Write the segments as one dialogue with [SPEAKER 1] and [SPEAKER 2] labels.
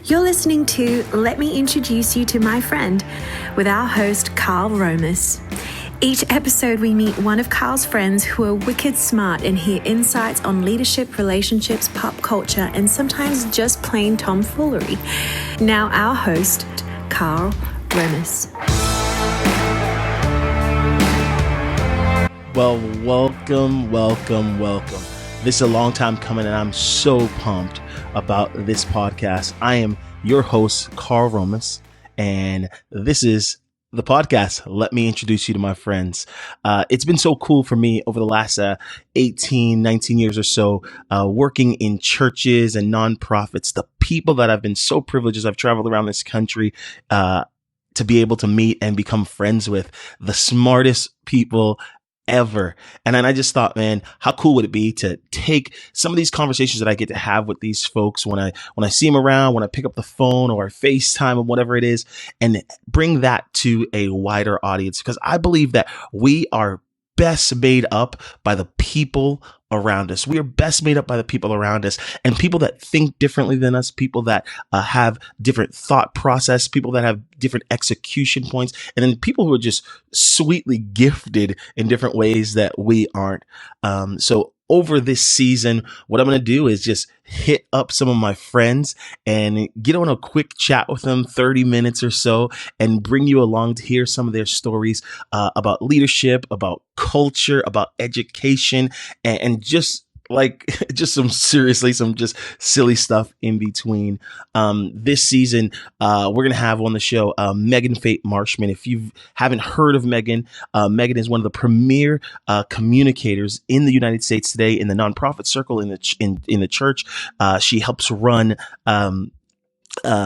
[SPEAKER 1] You're listening to Let Me Introduce You to My Friend with our host, Karl Romeus. Each episode, we meet one of Karl's friends who are wicked smart and hear insights on leadership, relationships, pop culture, and sometimes just plain tomfoolery. Now, our host, Karl Romeus.
[SPEAKER 2] Well, welcome. This is a long time coming, and I'm so pumped about this podcast. I am your host, Karl Romeus, and this is the podcast. Let me introduce you to my friends. It's been so cool for me over the last 18, 19 years or so, working in churches and nonprofits. The people that I've been so privileged as I've traveled around this country to be able to meet and become friends with the smartest people ever. And then I just thought, man, how cool would it be to take some of these conversations that I get to have with these folks when I see them around, when I pick up the phone or FaceTime or whatever it is, and bring that to a wider audience, because I believe that we are best made up by the people around us. We are best made up by the people around us, and people that think differently than us, people that have different thought process, people that have different execution points, and then people who are just sweetly gifted in different ways that we aren't. So over this season, what I'm going to do is just hit up some of my friends and get on a quick chat with them, 30 minutes or so, and bring you along to hear some of their stories about leadership, about culture, about education, and just some silly stuff in between. This season, we're going to have on the show Megan Fate Marshman. If you haven't heard of Megan, Megan is one of the premier communicators in the United States today in the nonprofit circle, in the church. She helps run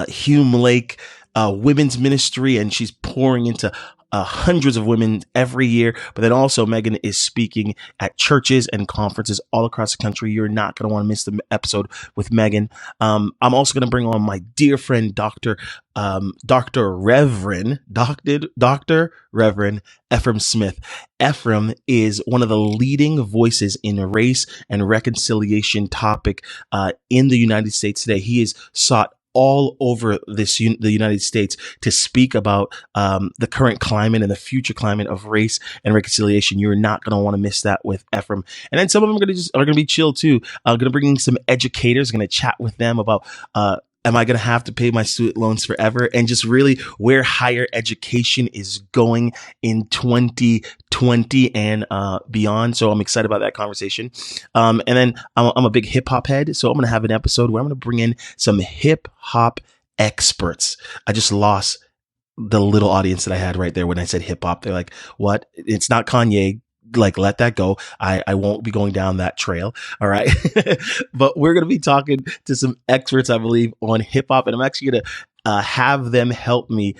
[SPEAKER 2] Hume Lake Women's Ministry, and she's pouring into hundreds of women every year. But then also Megan is speaking at churches and conferences all across the country. You're not going to want to miss the episode with Megan. I'm also going to bring on my dear friend, Dr. Reverend Ephraim Smith. Ephraim is one of the leading voices in race and reconciliation topic in the United States today. He is sought all over the United States to speak about the current climate and the future climate of race and reconciliation. You're not going to want to miss that with Ephraim. And then some of them are going to be chill too. I'm going to bring in some educators, going to chat with them about am I going to have to pay my student loans forever? And just really where higher education is going in 2020 and beyond. So I'm excited about that conversation. And then I'm a big hip hop head. So I'm going to have an episode where I'm going to bring in some hip hop experts. I just lost the little audience that I had right there when I said hip hop. They're like, what? It's not Kanye. Like, let that go. I won't be going down that trail. All right. But we're going to be talking to some experts, I believe, on hip hop. And I'm actually going to have them help me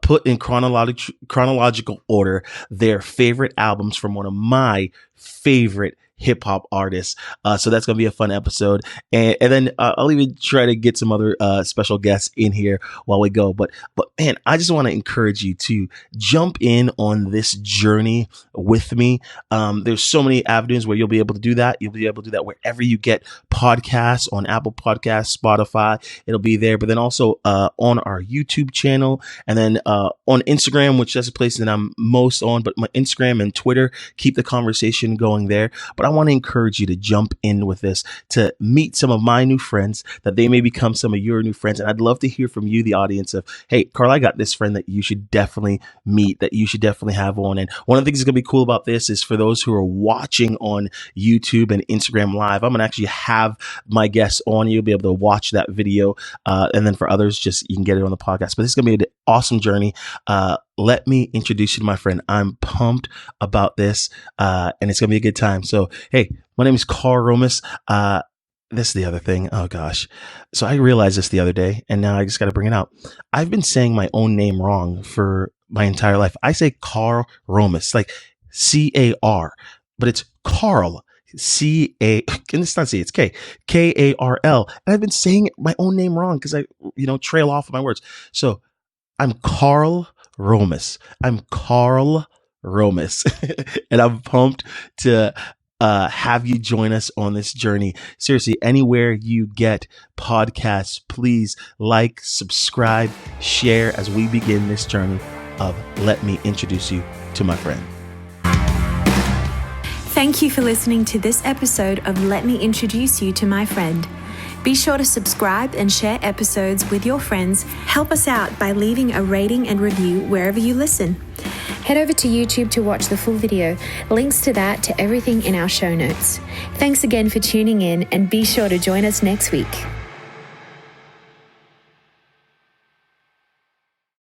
[SPEAKER 2] put in chronological order their favorite albums from one of my favorite hip hop artists. So that's going to be a fun episode. And then I'll even try to get some other special guests in here while we go. But man, I just want to encourage you to jump in on this journey with me. There's so many avenues where you'll be able to do that. You'll be able to do that wherever you get podcasts, on Apple Podcasts, Spotify. It'll be there. But then also on our YouTube channel, and then on Instagram, which that's a place that I'm most on. But my Instagram and Twitter, keep the conversation going there. But I want to encourage you to jump in with this, to meet some of my new friends, that they may become some of your new friends. And I'd love to hear from you, the audience, of, hey, Karl, I got this friend that you should definitely meet, that you should definitely have on. And one of the things that's going to be cool about this is for those who are watching on YouTube and Instagram Live, I'm going to actually have my guests on. You'll be able to watch that video. And then for others, just you can get it on the podcast. But this is going to be an awesome journey. Let me introduce you to my friend. I'm pumped about this, and it's going to be a good time. So, hey, my name is Karl Romeus. This is the other thing. Oh, gosh. So I realized this the other day, and now I just got to bring it out. I've been saying my own name wrong for my entire life. I say Karl Romeus, like C-A-R, but it's Karl. C-A, and it's not C, it's K, K-A-R-L. And I've been saying my own name wrong because I, trail off of my words. So I'm Karl Romeus. I'm Karl Romeus. And I'm pumped to have you join us on this journey. Seriously, anywhere you get podcasts, please like, subscribe, share as we begin this journey of Let Me Introduce You to My Friend.
[SPEAKER 1] Thank you for listening to this episode of Let Me Introduce You to My Friend. Be sure to subscribe and share episodes with your friends. Help us out by leaving a rating and review wherever you listen. Head over to YouTube to watch the full video. Links to that, to everything in our show notes. Thanks again for tuning in, and be sure to join us next week.